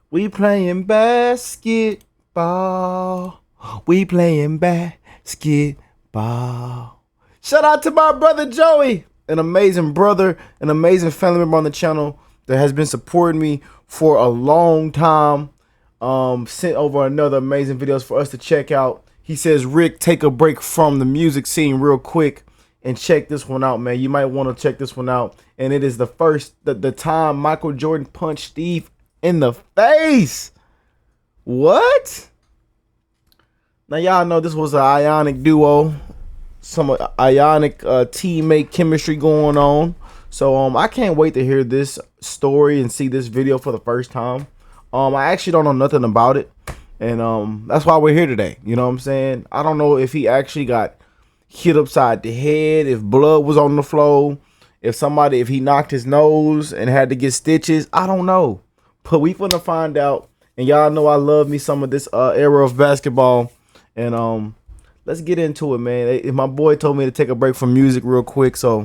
We playing basketball. We playing basketball. Shout out to my brother Joey, an amazing brother, an amazing family member on the channel that has been supporting me for a long time. Sent over another amazing videos for us to check out. He says, Rick, take a break from the music scene real quick and check this one out, man. You might want to check this one out. And it is the time Michael Jordan punched Steve in the face. What? Now y'all know this was an ionic duo, some ionic teammate chemistry going on. So I can't wait to hear this story and see this video for the first time. I actually don't know nothing about it, and that's why we're here today. You know what I'm saying? I don't know if he actually got hit upside the head, if blood was on the floor, if he knocked his nose and had to get stitches. I don't know, but we finna find out. And y'all know I love me some of this era of basketball, and let's get into it, man. My boy told me to take a break from music real quick, so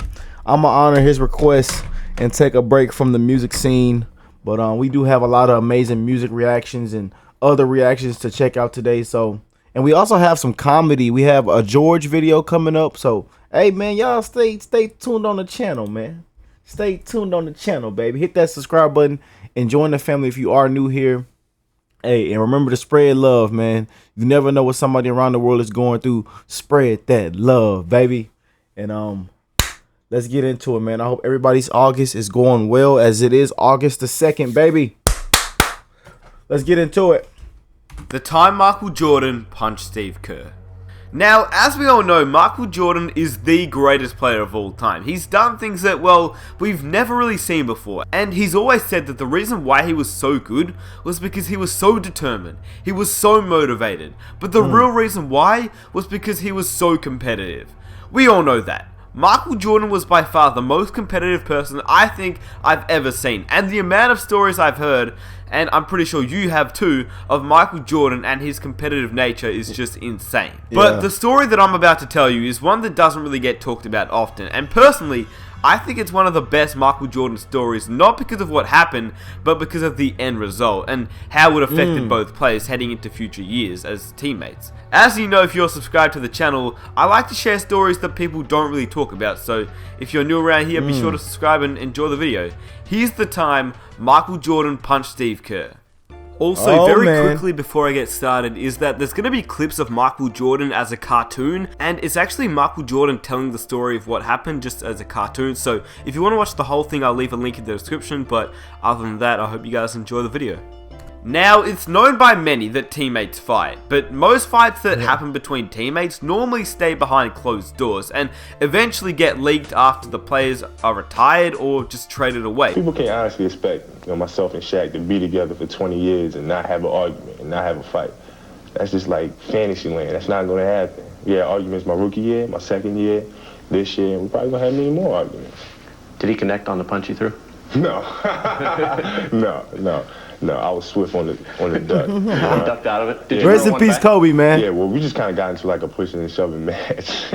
I'm gonna honor his request and take a break from the music scene. But we do have a lot of amazing music reactions and other reactions to check out today. So, and we also have some comedy. We have a George video coming up. So, hey man, y'all stay tuned on the channel, man. Stay tuned on the channel, baby. Hit that subscribe button and join the family if you are new here. Hey, and remember to spread love, man. You never know what somebody around the world is going through. Spread that love, baby. And let's get into it, man. I hope everybody's August is going well, as it is August the 2nd, baby. Let's get into it. The time Michael Jordan punched Steve Kerr. Now, as we all know, Michael Jordan is the greatest player of all time. He's done things that, well, we've never really seen before. And he's always said that the reason why he was so good was because he was so determined. He was so motivated. But the real reason why was because he was so competitive. We all know that. Michael Jordan was by far the most competitive person I think I've ever seen, and the amount of stories I've heard, and I'm pretty sure you have too, of Michael Jordan and his competitive nature is just insane. Yeah. But the story that I'm about to tell you is one that doesn't really get talked about often, and personally, I think it's one of the best Michael Jordan stories, not because of what happened, but because of the end result, and how it affected both players heading into future years as teammates. As you know, if you're subscribed to the channel, I like to share stories that people don't really talk about, so if you're new around here, be sure to subscribe and enjoy the video. Here's the time Michael Jordan punched Steve Kerr. Also, very quickly before I get started, is that there's going to be clips of Michael Jordan as a cartoon, and it's actually Michael Jordan telling the story of what happened just as a cartoon, so if you want to watch the whole thing, I'll leave a link in the description, but other than that, I hope you guys enjoy the video. Now, it's known by many that teammates fight, but most fights that happen between teammates normally stay behind closed doors and eventually get leaked after the players are retired or just traded away. People can't honestly expect myself and Shaq to be together for 20 years and not have an argument and not have a fight. That's just like fantasy land. That's not going to happen. We had arguments my rookie year, my second year, this year, and we're probably going to have many more arguments. Did he connect on the punch you threw? No. No, I was swift on the duck. You ducked out of it? Did you Rest in peace, Kobe, man. Yeah, well, we just kind of got into like a pushing and shoving match.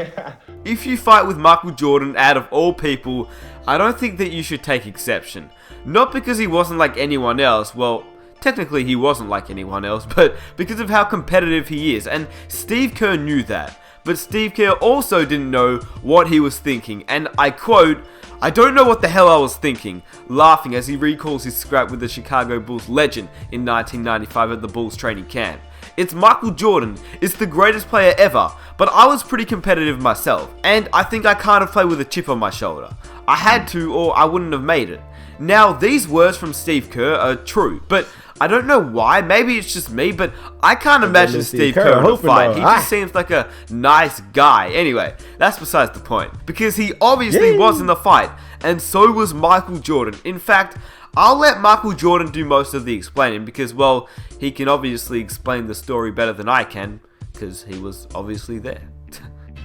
If you fight with Michael Jordan, out of all people, I don't think that you should take exception. Not because he wasn't like anyone else, well, technically he wasn't like anyone else, but because of how competitive he is, and Steve Kerr knew that. But Steve Kerr also didn't know what he was thinking, and I quote, "I don't know what the hell I was thinking," laughing as he recalls his scrap with the Chicago Bulls legend in 1995 at the Bulls training camp. It's Michael Jordan, it's the greatest player ever, but I was pretty competitive myself, and I think I kind of play with a chip on my shoulder. I had to, or I wouldn't have made it. Now, these words from Steve Kerr are true, but I don't know why, maybe it's just me, but I can't imagine Steve Kerr in a fight. He just seems like a nice guy. Anyway, that's besides the point, because he obviously was in the fight, and so was Michael Jordan. In fact, I'll let Michael Jordan do most of the explaining, because, well, he can obviously explain the story better than I can, because he was obviously there.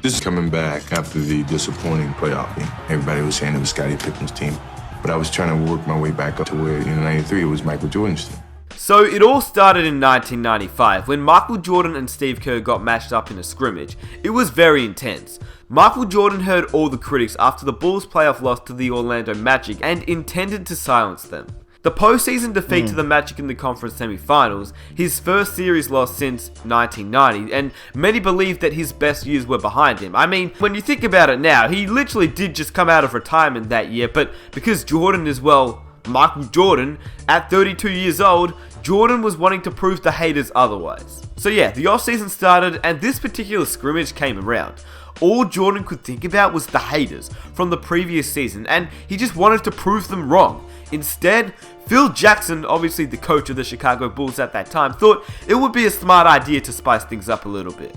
This is coming back after the disappointing playoff game. Everybody was saying it was Scottie Pippen's team, but I was trying to work my way back up to where in '93 it was Michael Jordan's team. So it all started in 1995 when Michael Jordan and Steve Kerr got matched up in a scrimmage. It was very intense. Michael Jordan heard all the critics after the Bulls' playoff loss to the Orlando Magic and intended to silence them. The postseason defeat to the Magic in the conference semifinals, his first series loss since 1990, and many believe that his best years were behind him. I mean, when you think about it now, he literally did just come out of retirement that year, but because Jordan is, well, Michael Jordan, at 32 years old, Jordan was wanting to prove to haters otherwise. So yeah, the offseason started, and this particular scrimmage came around. All Jordan could think about was the haters from the previous season, and he just wanted to prove them wrong. Instead, Phil Jackson, obviously the coach of the Chicago Bulls at that time, thought it would be a smart idea to spice things up a little bit.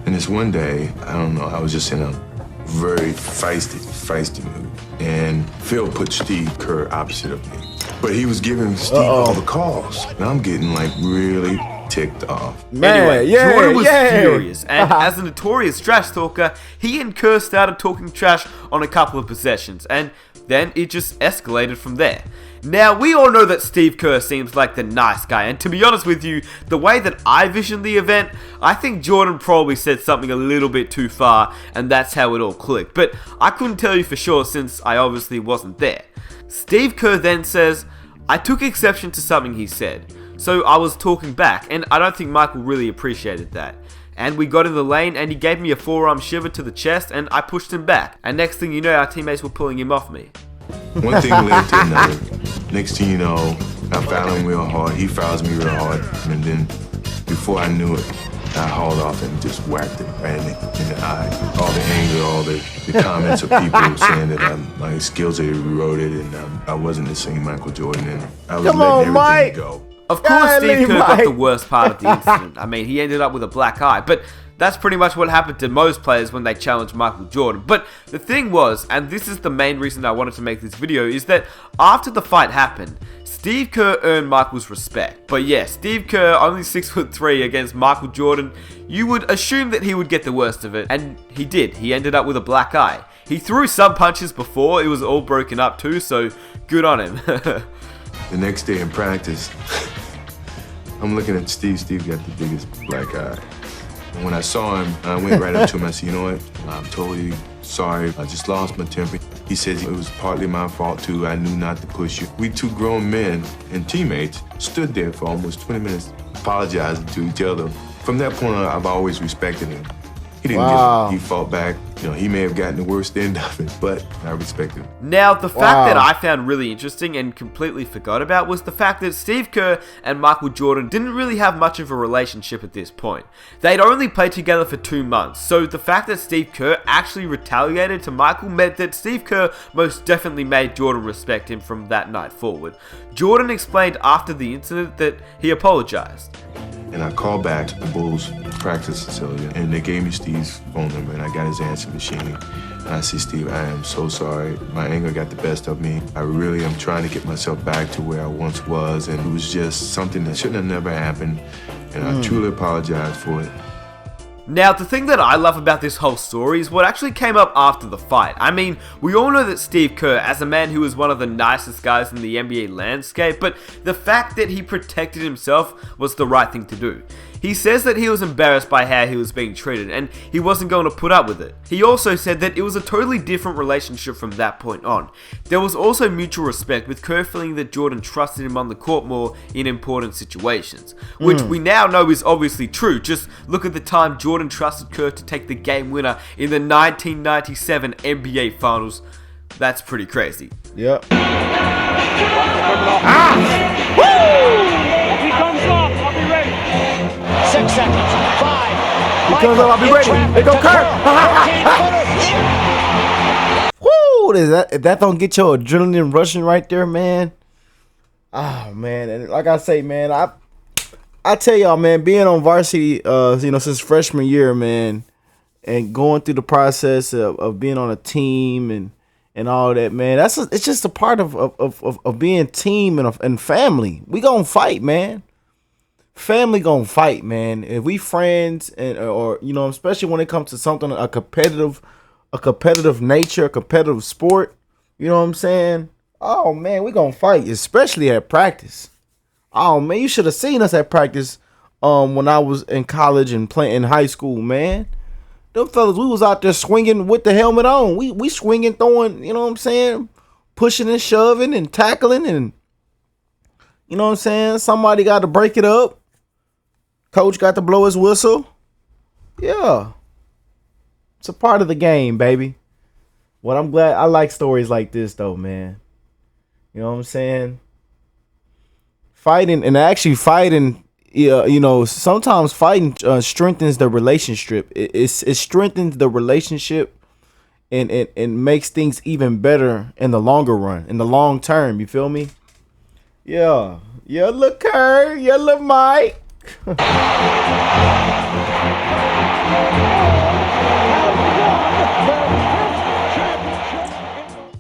And this one day, I don't know, I was just in a very feisty mood. And Phil put Steve Kerr opposite of me. But he was giving Steve all the calls. And I'm getting like really ticked off. Man, Anyway, Jordan was furious, and as a notorious trash talker, he and Kerr started talking trash on a couple of possessions, and then it just escalated from there. Now, we all know that Steve Kerr seems like the nice guy, and to be honest with you, the way that I visioned the event, I think Jordan probably said something a little bit too far, and that's how it all clicked. But I couldn't tell you for sure since I obviously wasn't there. Steve Kerr then says, "I took exception to something he said, so I was talking back, and I don't think Michael really appreciated that. And we got in the lane, and he gave me a forearm shiver to the chest, and I pushed him back. And next thing you know, our teammates were pulling him off me." One thing led to another. Next thing you know, I fouled him real hard. He fouls me real hard. And then before I knew it, I hauled off and just whacked it right in the eye. All the anger, all the comments of people saying that my skills are eroded and I wasn't the same Michael Jordan. And I was letting everything go. Of course, Steve Kerr got the worst part of the incident. I mean, he ended up with a black eye, but that's pretty much what happened to most players when they challenged Michael Jordan. But the thing was, and this is the main reason I wanted to make this video, is that after the fight happened, Steve Kerr earned Michael's respect. But yeah, Steve Kerr, only 6'3" against Michael Jordan, you would assume that he would get the worst of it, and he did. He ended up with a black eye. He threw some punches before, it was all broken up too, so good on him. The next day in practice, I'm looking at Steve. Steve got the biggest black eye. And when I saw him, I went right up to him. I said, "You know what? I'm totally sorry. I just lost my temper." He says it was partly my fault too. I knew not to push you. We two grown men and teammates stood there for almost 20 minutes apologizing to each other. From that point on, I've always respected him. He didn't give up. He fought back. You know, he may have gotten the worst end of it, but I respect him. Now, the fact that I found really interesting and completely forgot about was the fact that Steve Kerr and Michael Jordan didn't really have much of a relationship at this point. They'd only played together for 2 months, so the fact that Steve Kerr actually retaliated to Michael meant that Steve Kerr most definitely made Jordan respect him from that night forward. Jordan explained after the incident that he apologized. And I called back to the Bulls practice facility, and they gave me Steve's phone number, and I got his answer machine. And I said, "Steve, I am so sorry. My anger got the best of me. I really am trying to get myself back to where I once was, and it was just something that shouldn't have never happened, and I truly apologize for it." Now, the thing that I love about this whole story is what actually came up after the fight. I mean, we all know that Steve Kerr, as a man who was one of the nicest guys in the NBA landscape, but the fact that he protected himself was the right thing to do. He says that he was embarrassed by how he was being treated and he wasn't going to put up with it. He also said that it was a totally different relationship from that point on. There was also mutual respect, with Kerr feeling that Jordan trusted him on the court more in important situations, which we now know is obviously true. Just look at the time Jordan trusted Kerr to take the game winner in the 1997 NBA Finals. That's pretty crazy. Yep. He comes off. I'll be ready. 6 seconds. 5. He comes up, I'll be ready. They go Kerr. Woo! If that don't get your adrenaline rushing right there, man. Oh man, and like I say, man, I tell y'all, man, being on varsity, since freshman year, man, and going through the process of being on a team and all that, man, it's just a part of being team and family. We gonna fight, man. Family gonna fight, man. If we friends or especially when it comes to something a competitive nature, a competitive sport, you know what I'm saying? Oh man, we gonna fight, especially at practice. Oh man, you should have seen us at practice when I was in college and playing in high school, man. Them fellas, we was out there swinging with the helmet on. We swinging, throwing, you know what I'm saying? Pushing and shoving and tackling and You know what I'm saying? Somebody got to break it up. Coach got to blow his whistle. Yeah. It's a part of the game, baby. What I'm glad I like stories like this though, man. You know what I'm saying? Fighting and actually fighting, you know, sometimes fighting strengthens the relationship. It strengthens the relationship and makes things even better in the longer run, in the long term. You feel me? Yeah. Yeah, look Kerr. Yeah, look Mike.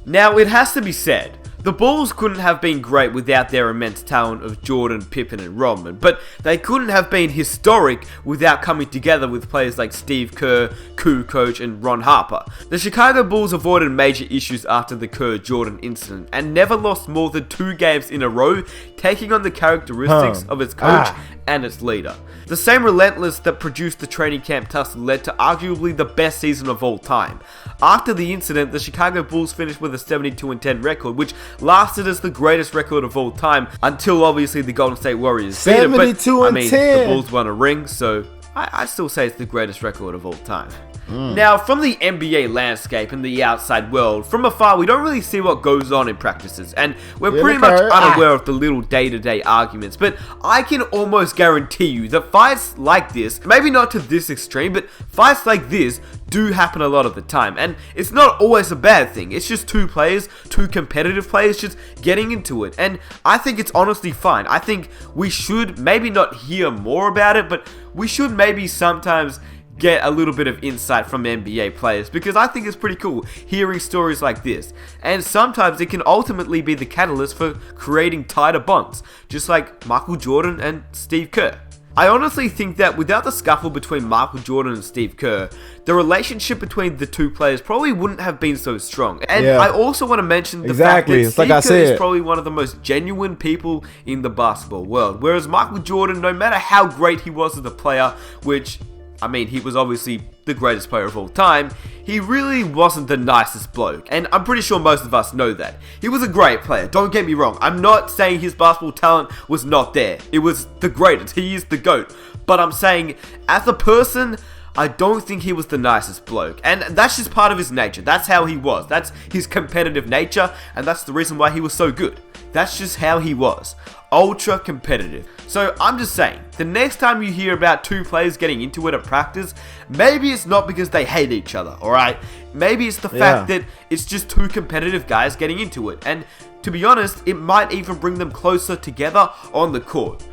Now, it has to be said, the Bulls couldn't have been great without their immense talent of Jordan, Pippen, and Rodman, but they couldn't have been historic without coming together with players like Steve Kerr, Kukoc, and Ron Harper. The Chicago Bulls avoided major issues after the Kerr-Jordan incident and never lost more than 2 games in a row, taking on the characteristics of its coach and its leader. The same relentlessness that produced the training camp tussle led to arguably the best season of all time. After the incident, the Chicago Bulls finished with a 72-10 record, which lasted as the greatest record of all time until obviously the Golden State Warriors beat it. But the Bulls won a ring, so I still say it's the greatest record of all time. Now, from the NBA landscape and the outside world, from afar, we don't really see what goes on in practices, and we're pretty much unaware of the little day-to-day arguments, but I can almost guarantee you that fights like this, maybe not to this extreme, but fights like this do happen a lot of the time, and it's not always a bad thing. It's just 2 players, 2 competitive players just getting into it, and I think it's honestly fine. I think we should maybe not hear more about it, but we should maybe sometimes get a little bit of insight from NBA players, because I think it's pretty cool hearing stories like this, and sometimes it can ultimately be the catalyst for creating tighter bonds, just like Michael Jordan and Steve Kerr. I honestly think that without the scuffle between Michael Jordan and Steve Kerr, the relationship between the 2 players probably wouldn't have been so strong. And I also want to mention the fact that Steve Kerr is probably one of the most genuine people in the basketball world, whereas Michael Jordan, no matter how great he was as a player, which I mean, he was obviously the greatest player of all time, he really wasn't the nicest bloke, and I'm pretty sure most of us know that. He was a great player, don't get me wrong. I'm not saying his basketball talent was not there. It was the greatest, he is the GOAT. But I'm saying, as a person, I don't think he was the nicest bloke, and that's just part of his nature. That's how he was. That's his competitive nature, and that's the reason why he was so good. That's just how he was. Ultra competitive. So I'm just saying, the next time you hear about 2 players getting into it at practice, maybe it's not because they hate each other, alright? Maybe it's the fact that it's just 2 competitive guys getting into it, and to be honest, it might even bring them closer together on the court.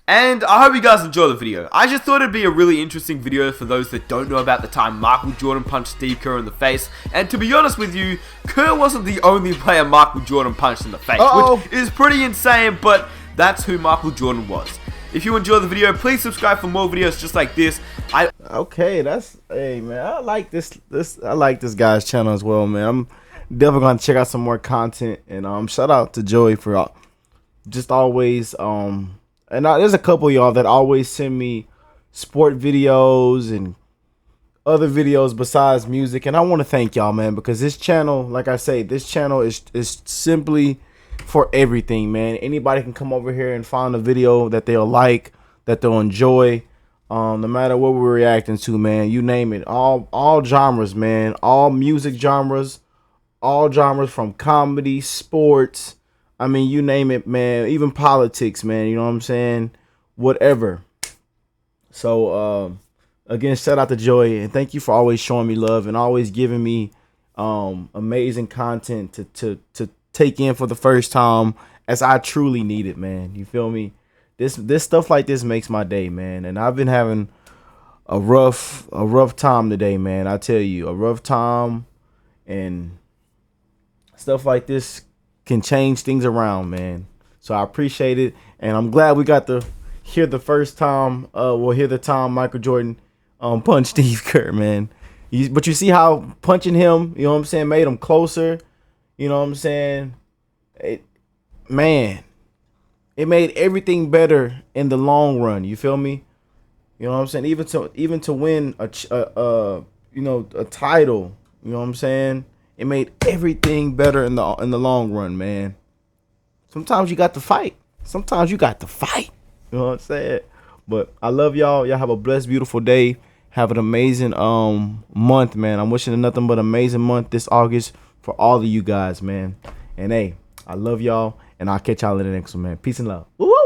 And I hope you guys enjoy the video. I just thought it'd be a really interesting video for those that don't know about the time Michael Jordan punched Steve Kerr in the face. And to be honest with you, Kerr wasn't the only player Michael Jordan punched in the face, which is pretty insane, but that's who Michael Jordan was. If you enjoyed the video, please subscribe for more videos just like this. Okay, hey man, I like this I like this guy's channel as well, man. I'm definitely gonna check out some more content, and shout out to Joey for just always and there's a couple of y'all that always send me sport videos and other videos besides music, and I want to thank y'all, man, because this channel, like I say, this channel is simply for everything, man. Anybody can come over here and find a video that they'll like, that they'll enjoy, no matter what we're reacting to, man. You name it, all genres, man, all music genres, all genres, from comedy, sports, I mean, you name it, man. Even politics, man. You know what I'm saying? Whatever. So, again, shout out to Joey, and thank you for always showing me love and always giving me amazing content to take in for the first time, as I truly need it, man. You feel me? This stuff like this makes my day, man. And I've been having a rough time today, man. I tell you, a rough time, and stuff like this can change things around, man. So I appreciate it, and I'm glad we got to hear the first time. We'll hear the time Michael Jordan punched Steve Kerr, man. But you see how punching him, you know what I'm saying, made him closer. You know what I'm saying? It made everything better in the long run. You feel me? You know what I'm saying? Even to win a title. You know what I'm saying? It made everything better in the long run, man. Sometimes you got to fight. sometimes you got to fight. You know what I'm saying? But I love y'all. Y'all have a blessed, beautiful day. Have an amazing month, man. I'm wishing nothing but amazing month this August for all of you guys, man. And hey, I love y'all, and I'll catch y'all in the next one, man. Peace and love. Woo!